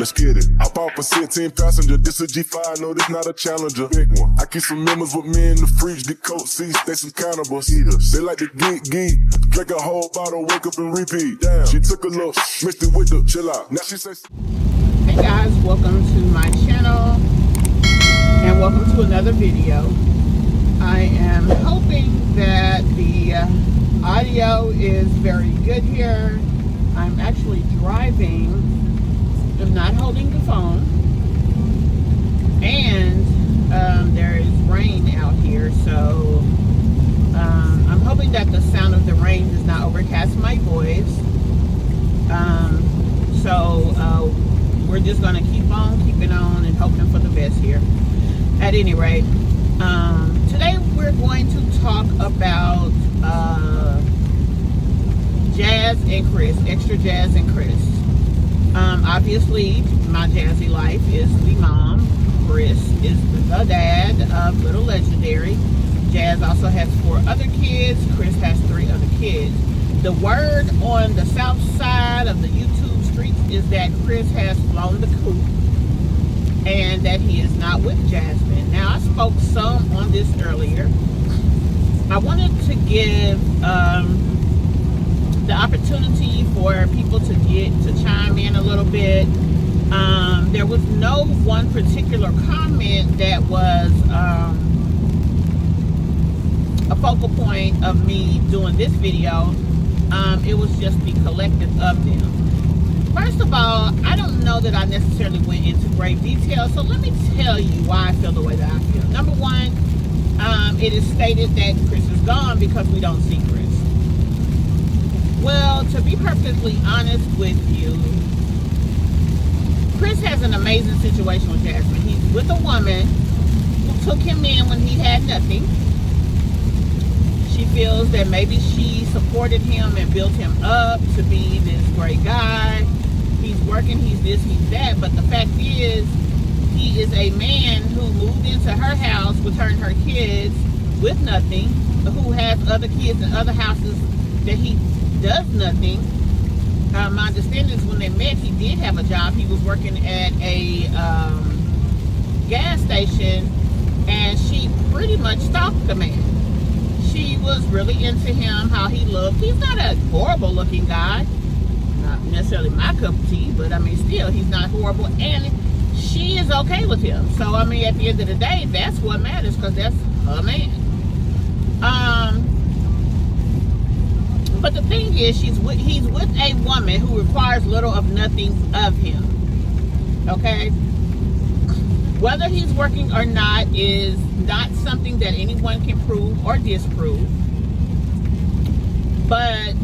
let's get it. I bought for 16 passenger, this a G5, no, this not a Challenger. Big one. I keep some members with me in the fridge, the coat seats, they some cannibals. Eaters. They like to geek, drink a whole bottle, wake up and repeat. Damn, she took a look, mixed it with the chill out. Now she says, hey guys, welcome to my channel and welcome to another video. I am hoping that the audio is very good here. I'm actually driving. I'm not holding the phone. And there is rain out here, so I'm hoping that the sound of the rain does not overcast my voice. We're just going to keep on keeping on and hoping for the best here. At any rate, today we're going to talk about Jazz and Chris, extra Jazz and Chris. Obviously, my Jazzy Life is the mom. Chris is the dad of Little Legendary. Jazz also has 4 other kids. Chris has 3 other kids. The word on the south side of the YouTube streets is that Chris has flown the coop and that he is not with Jasmine. Now, I spoke some on this earlier. I wanted to give the opportunity for people to chime in a little bit. There was no one particular comment that was a focal point of me doing this video. It was just the collective of them. First of all, I don't know that I necessarily went into great detail, so let me tell you why I feel the way that I feel. Number one, it is stated that Chris is gone because we don't see Chris. Well, to be perfectly honest with you, Chris has an amazing situation with Jasmine. He's with a woman who took him in when he had nothing. She feels that maybe she supported him and built him up to be this great guy. He's working, he's this, he's that. But the fact is, he is a man who moved into her house with her and her kids with nothing, who has other kids in other houses that he does nothing. My understanding is when they met, he did have a job. He was working at a gas station, and she pretty much stalked the man. She was really into him, how he looked. He's not a horrible looking guy. Not necessarily my cup of tea, but I mean, still, he's not horrible. And she is okay with him. So, I mean, at the end of the day, that's what matters, because that's her man. But the thing is, he's with a woman who requires little of nothing of him. Okay? Whether he's working or not is not something that anyone can prove or disprove. But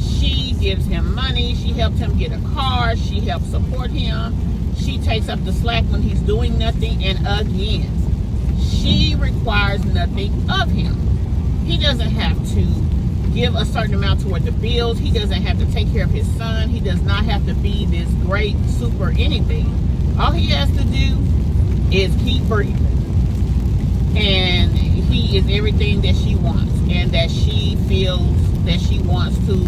she gives him money. She helps him get a car. She helps support him. She takes up the slack when he's doing nothing. And again, she requires nothing of him. He doesn't have to give a certain amount toward the bills. He doesn't have to take care of his son. He does not have to be this great super anything. All he has to do is keep breathing. And he is everything that she wants and that she feels that she wants to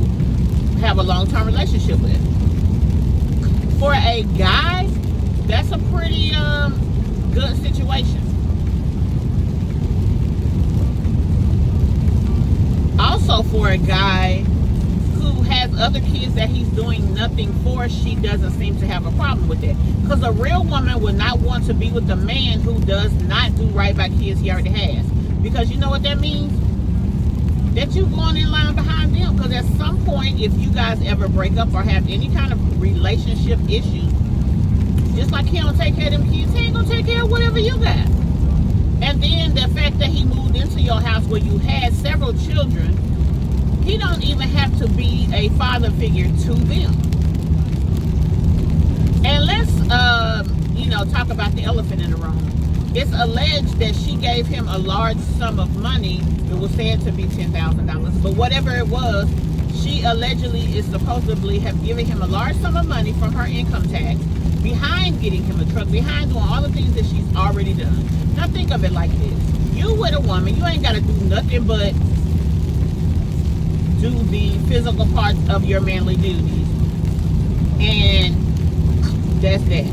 have a long-term relationship with. For a guy, that's a pretty good situation. Also, for a guy who has other kids that he's doing nothing for, she doesn't seem to have a problem with it. Because a real woman would not want to be with a man who does not do right by kids he already has. Because you know what that means? That you're going in line behind them. Because at some point, if you guys ever break up or have any kind of relationship issues, just like he don't take care of them kids, he ain't going to take care of whatever you got. And then the fact that he moved into your house where you had several children, he don't even have to be a father figure to them. And let's, talk about the elephant in the room. It's alleged that she gave him a large sum of money. It was said to be $10,000. But whatever it was, she allegedly is supposedly have given him a large sum of money from her income tax behind getting him a truck, behind doing all the things that she's already done. Now think of it like this. You with a woman, you ain't got to do nothing but do the physical parts of your manly duties. And That's that.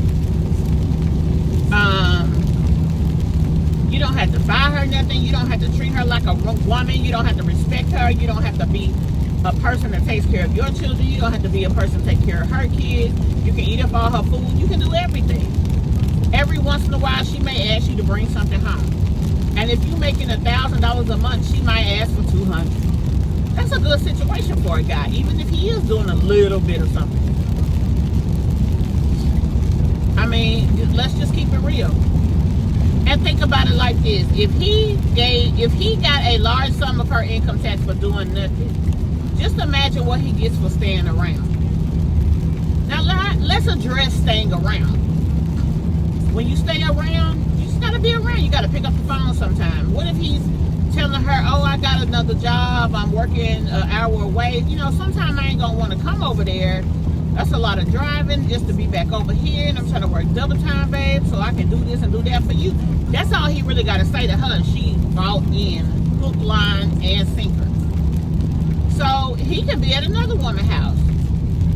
You don't have to buy her nothing. You don't have to treat her like a woman. You don't have to respect her. You don't have to be a person that takes care of your children. You don't have to be a person to take care of her kids. You can eat up all her food. You can do everything. Every once in a while, she may ask you to bring something home. And if you're making $1,000 a month, she might ask for $200. That's a good situation for a guy, even if he is doing a little bit of something. I mean, let's just keep it real. And think about it like this. If he got a large sum of her income tax for doing nothing, just imagine what he gets for staying around. Now, let's address staying around. When you stay around, you just gotta be around. You gotta pick up the phone sometime. What if he's telling her, oh, I got another job, I'm working an hour away. You know, sometimes I ain't gonna wanna come over there. That's a lot of driving just to be back over here, and I'm trying to work double time, babe, so I can do this and do that for you. That's all he really gotta say to her. She brought in hook, line, and sinker. So he can be at another woman's house.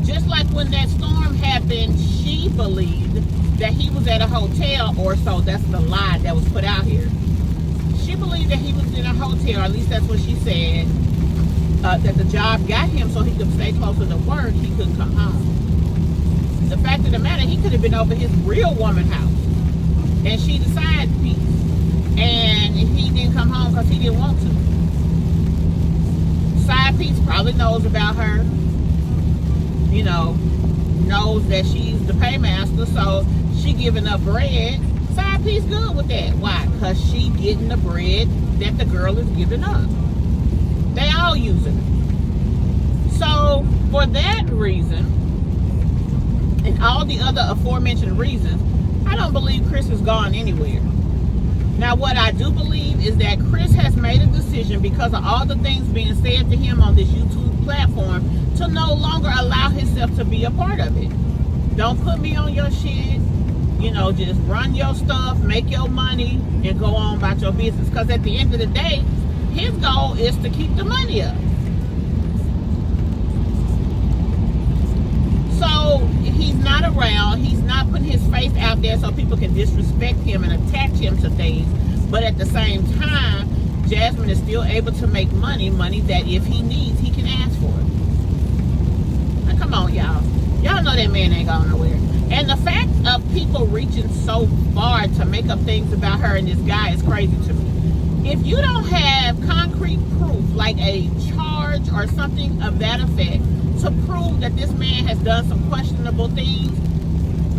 Just like when that storm happened, she believed that he was at a hotel, or so that's the lie that was put out here. She believed that he was in a hotel, or at least that's what she said, that the job got him so he could stay closer to work, he couldn't come home. The fact of the matter, he could have been over his real woman's house, and she the side piece, and he didn't come home because he didn't want to. Side piece probably knows about her, you know, knows that she's the paymaster, so she giving up bread. Side piece good with that. Why? Because she getting the bread that the girl is giving up. They all using it. So for that reason, and all the other aforementioned reasons, I don't believe Chris is gone anywhere. Now, what I do believe is that Chris has made a decision, because of all the things being said to him on this YouTube platform, to no longer allow himself to be a part of it. Don't put me on your shit. You know, just run your stuff, make your money, and go on about your business. Because at the end of the day, his goal is to keep the money up. So he's not around. He's not putting his face out there so people can disrespect him and attach him to things. But at the same time, Jasmine is still able to make money that if he needs, he can ask for it. Now, come on, y'all. Y'all know that man ain't going nowhere. And the fact of people reaching so far to make up things about her and this guy is crazy to me. If you don't have concrete proof, like a charge or something of that effect, to prove that this man has done some questionable things,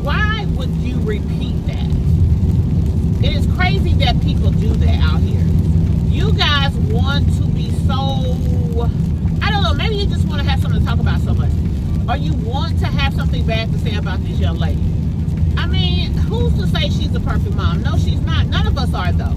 why would you repeat that? It is crazy that people do that out here. You guys want to be so, I don't know, maybe you just want to have something to talk about so much. Or you want to have something bad to say about this young lady. I mean, who's to say she's a perfect mom? No, she's not. None of us are, though.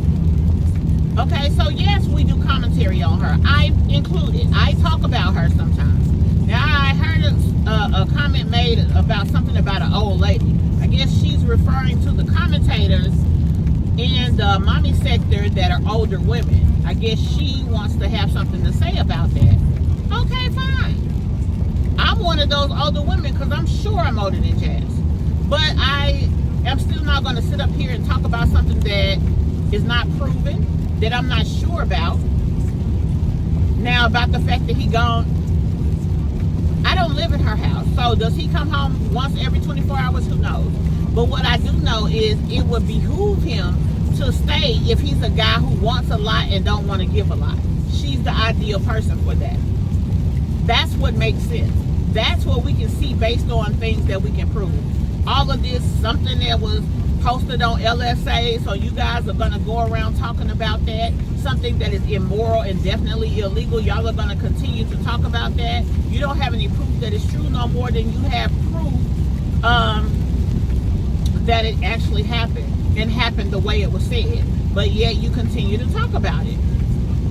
Okay, so yes, we do commentary on her. I included. I talk about her sometimes. Now, I heard a comment made about something about an old lady. I guess she's referring to the commentators in the mommy sector that are older women. I guess she wants to have something to say about that. Okay, fine. I'm one of those older women because I'm sure I'm older than Jazz. But I am still not going to sit up here and talk about something that is not proven, that I'm not sure about. Now, about the fact that he gone, I don't live in her house. So does he come home once every 24 hours? Who knows? But what I do know is it would behoove him to stay if he's a guy who wants a lot and don't want to give a lot. She's the ideal person for that. That's what makes sense. That's what we can see based on things that we can prove. All of this, something that was posted on LSA, so you guys are going to go around talking about that. Something that is immoral and definitely illegal. Y'all are going to continue to talk about that. You don't have any proof that it's true no more than you have proof that it actually happened and happened the way it was said. But yet you continue to talk about it.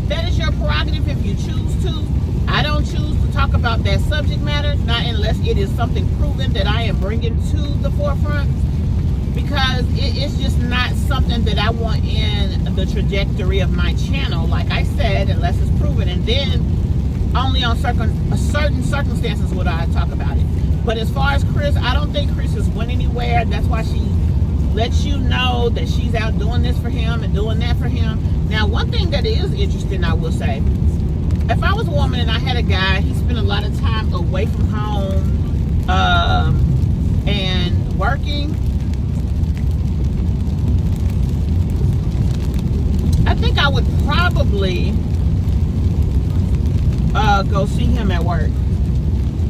That is your prerogative if you choose to. I don't choose to talk about that subject matter, not unless it is something proven that I am bringing to the forefront, because it's just not something that I want in the trajectory of my channel, like I said, unless it's proven. And then Only on certain circumstances would I talk about it. But as far as Chris, I don't think Chris is went anywhere. That's why she lets you know that she's out doing this for him and doing that for him. Now, one thing that is interesting, I will say, if I was a woman and I had a guy, he spent a lot of time away from home and working, I think I would probably go see him at work.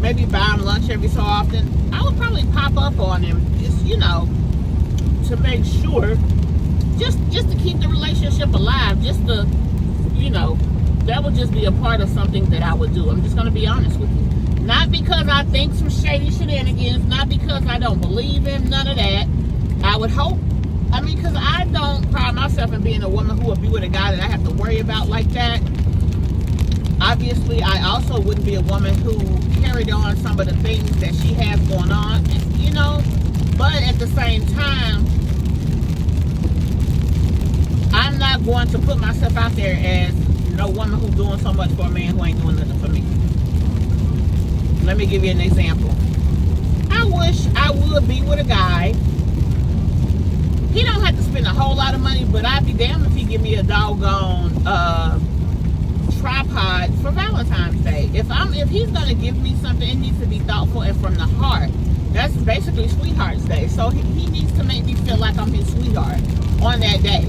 Maybe buy him lunch every so often. I would probably pop up on him, just, you know, to make sure, just to keep the relationship alive, just to, you know, that would just be a part of something that I would do. I'm just going to be honest with you. Not because I think some shady shenanigans, not because I don't believe him, none of that. I would hope, I mean, because I don't pride myself in being a woman who would be with a guy that I have to worry about like that. Obviously, I also wouldn't be a woman who carried on some of the things that she has going on, you know. But at the same time, I'm not going to put myself out there as no woman who's doing so much for a man who ain't doing nothing for me. Let me give you an example. I wish I would be with a guy. He don't have to spend a whole lot of money, but I'd be damned if he give me a doggone tripod for Valentine's Day. If he's gonna give me something, it needs to be thoughtful and from the heart. That's basically Sweetheart's Day. So he needs to make me feel like I'm his sweetheart on that day.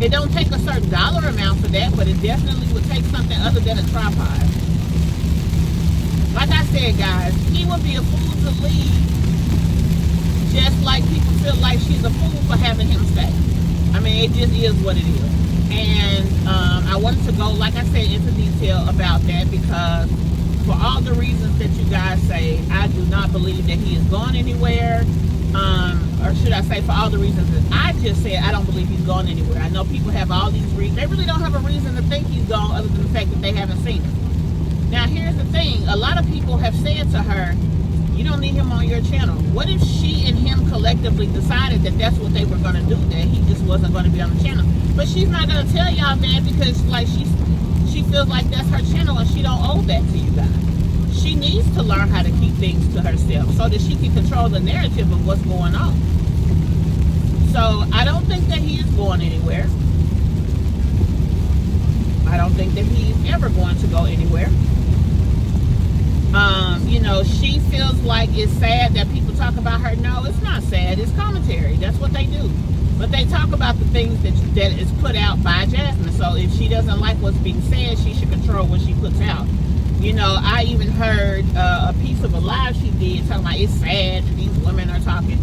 It don't take a certain dollar amount for that, but it definitely would take something other than a tripod. Like I said, guys, he would be a fool to leave, just like people feel like she's a fool for having him stay. I mean, it just is what it is. And I wanted to go, like I said, into detail about that because for all the reasons that you guys say, I do not believe that he is going anywhere. Or should I say, for all the reasons that I just said, I don't believe he's going anywhere. I know people have all these reasons. They really don't have a reason to think he's gone other than the fact that they haven't seen him. Now, here's the thing. A lot of people have said to her, you don't need him on your channel. What if she and him collectively decided that that's what they were going to do, that he just wasn't going to be on the channel? But she's not going to tell y'all that because, like, she feels like that's her channel and she don't owe that to you guys. She needs to learn how to keep things to herself so that she can control the narrative of what's going on. So I don't think that he is going anywhere. I don't think that he's ever going to go anywhere. You know, she feels like it's sad that people talk about her. No, it's not sad. It's commentary. That's what they do. But they talk about the things that is put out by Jasmine. So if she doesn't like what's being said, she should control what she puts out. You know, I even heard a piece of a live she did talking about it's sad that these women are talking.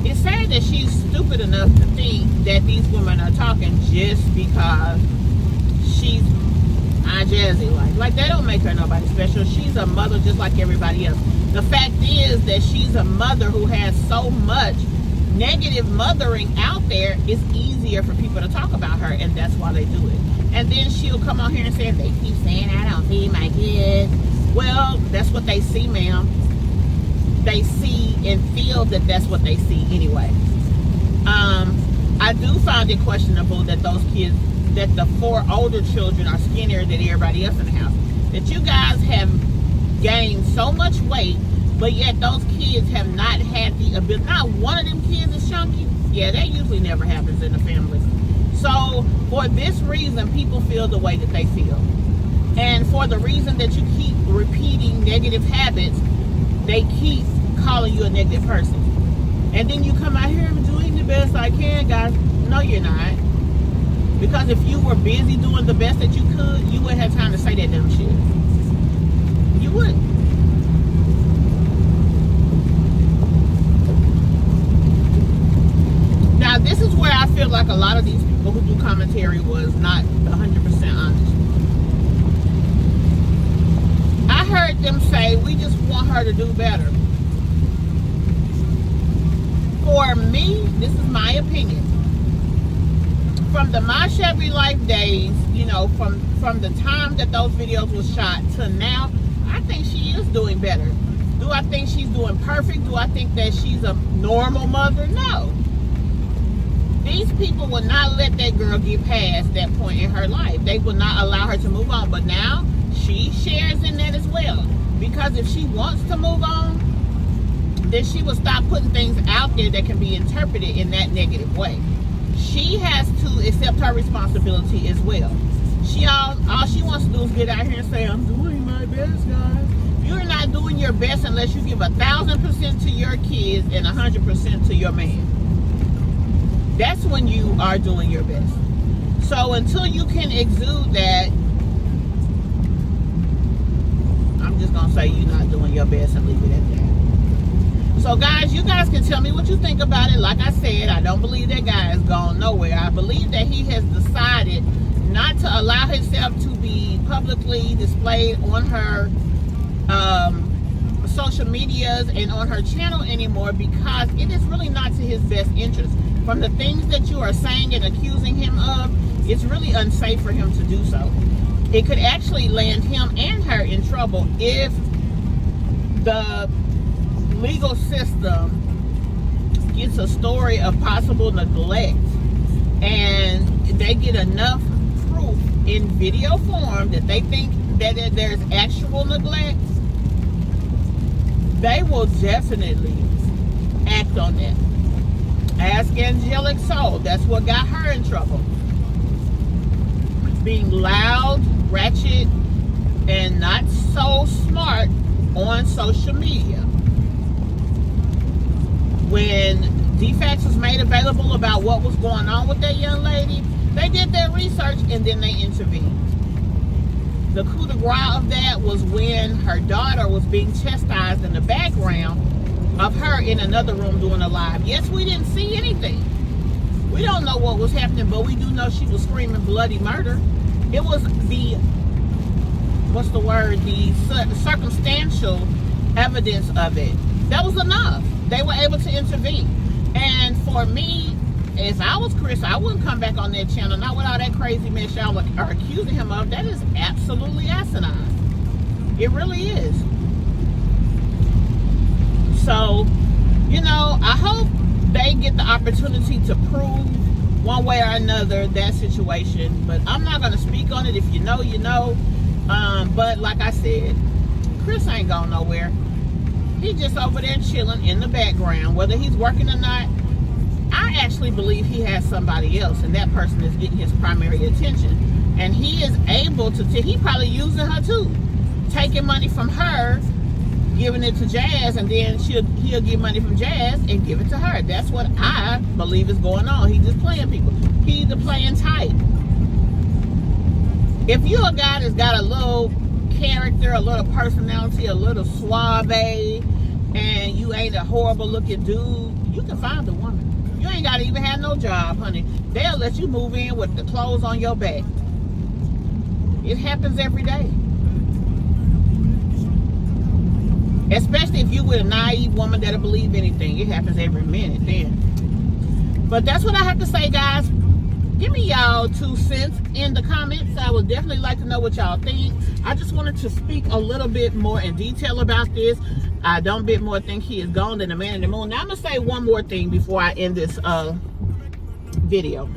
It's sad that she's stupid enough to think that these women are talking just because she's my Jazzy Life. Like, that don't make her nobody special. She's a mother just like everybody else. The fact is that she's a mother who has so much negative mothering out there, it's easier for people to talk about her, and that's why they do it. And then she'll come on here and say, they keep saying I don't feed my kids. Well, that's what they see, ma'am. They see and feel that that's what they see anyway. I do find it questionable that those kids, that the 4 older children are skinnier than everybody else in the house. That you guys have gained so much weight, but yet those kids have not had the ability. Not one of them kids is chunky. Yeah, that usually never happens in the family. So for this reason, people feel the way that they feel. And for the reason that you keep repeating negative habits, they keep calling you a negative person. And then you come out here and doing the best I can, guys. No, you're not. Because if you were busy doing the best that you could, you wouldn't have time to say that dumb shit. You wouldn't. Now, this is where I feel like a lot of these people who do commentary was not 100% honest. I heard them say, we just want her to do better. For me, this is my opinion. From the My Chevy Life days, you know, from the time that those videos were shot to now, I think she is doing better. Do I think she's doing perfect? Do I think that she's a normal mother? No. These people will not let that girl get past that point in her life. They will not allow her to move on. But now, she shares in that as well. Because if she wants to move on, then she will stop putting things out there that can be interpreted in that negative way. She has to accept her responsibility as well. All she wants to do is get out here and say, I'm doing my best, guys. You're not doing your best unless you give 1,000% to your kids and 100% to your man. That's when you are doing your best. So until you can exude that, I'm just going to say you're not doing your best and leave it at that. So guys, you guys can tell me what you think about it. Like I said, I don't believe that guy is going nowhere. I believe that he has decided not to allow himself to be publicly displayed on her social medias and on her channel anymore, because it is really not to his best interest. From the things that you are saying and accusing him of, it's really unsafe for him to do so. It could actually land him and her in trouble if the legal system gets a story of possible neglect and they get enough proof in video form that they think that there's actual neglect. They will definitely act on that. Ask Angelic Soul. That's what got her in trouble. Being loud, ratchet, and not so smart on social media. When defects was made available about what was going on with that young lady, they did their research and then they intervened. The coup de grace of that was when her daughter was being chastised in the background of her in another room doing a live. Yes, we didn't see anything. We don't know what was happening, but we do know she was screaming bloody murder. It was the circumstantial evidence of it. That was enough. They were able to intervene. And for me, if I was Chris, I wouldn't come back on that channel, not with all that crazy mess y'all are accusing him of. That is absolutely asinine. It really is. So, you know, I hope they get the opportunity to prove one way or another that situation. But I'm not going to speak on it. If you know, you know. But like I said, Chris ain't going nowhere. He's just over there chilling in the background, whether he's working or not. I actually believe he has somebody else, and that person is getting his primary attention. And he is able to, he probably using her too. Taking money from her, giving it to Jazz, and then he'll get money from Jazz and give it to her. That's what I believe is going on. He's just playing people. He's the playing type. If you're a guy that's got a little character, a little personality, a little suave, and you ain't a horrible looking dude, you can find a woman. You ain't got to even have no job, honey. They'll let you move in with the clothes on your back. It happens every day. Especially if you with a naive woman that'll believe anything. It happens every minute then. But that's what I have to say, guys. Give me y'all 2 cents in the comments. I would definitely like to know what y'all think. I just wanted to speak a little bit more in detail about this. I don't bit more think he is gone than the man in the moon. Now I'm going to say one more thing before I end this video.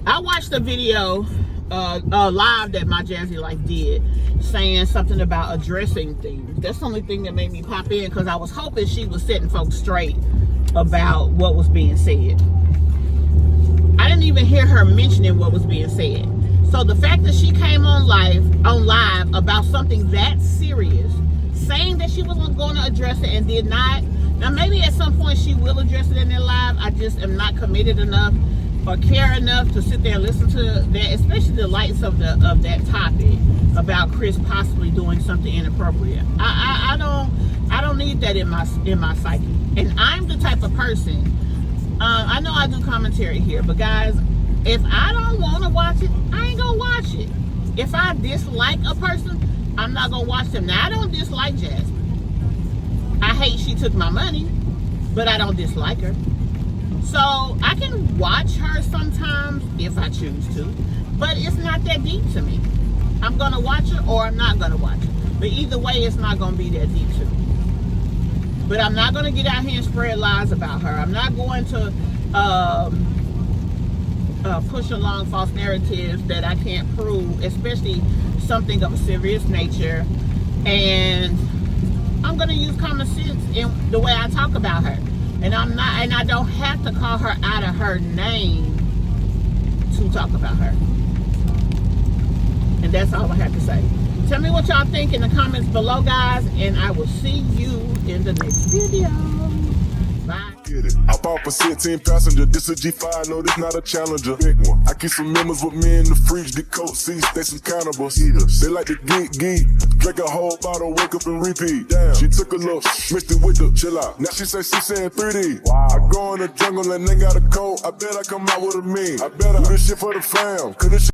I watched a video live that my Jazzy Life did, saying something about addressing things. That's the only thing that made me pop in, because I was hoping she was setting folks straight about what was being said. I didn't even hear her mentioning what was being said. So the fact that she came on live about something that serious, saying that she was going to address it and did not. Now maybe at some point she will address it in their live. I just am not committed enough or care enough to sit there and listen to that, especially the lights of that topic about Chris possibly doing something inappropriate. I don't need that in my psyche. And I'm the type of person. I know I do commentary here, but guys, if I don't want to watch it, I ain't gonna watch it. If I dislike a person, I'm not gonna watch them. Now I don't dislike Jasmine. I hate she took my money, but I don't dislike her. So I can watch her sometimes if I choose to, but it's not that deep to me. I'm gonna watch her or I'm not gonna watch her. But either way, it's not gonna be that deep to me. But I'm not going to get out here and spread lies about her. I'm not going to push along false narratives that I can't prove, especially something of a serious nature, and I'm gonna use common sense in the way I talk about her. And I don't have to call her out of her name to talk about her. And that's all I have to say. Tell me what y'all think in the comments below, guys, and I will see you in the next video. Bye. Get it. I bought for 16 passenger. This a G5, no, this not a Challenger. Big one. I keep some members with me in the fridge. The coat seats, they some cannibals. Eaters. They like to geek. Drink a whole bottle, wake up and repeat. Damn. She took a look, mixed it with the chill out. Now she say she saying 3D. Wow. I go in the jungle and they got a coat. I bet I come out with a mean. I bet I do this shit for the fam. Cause this shit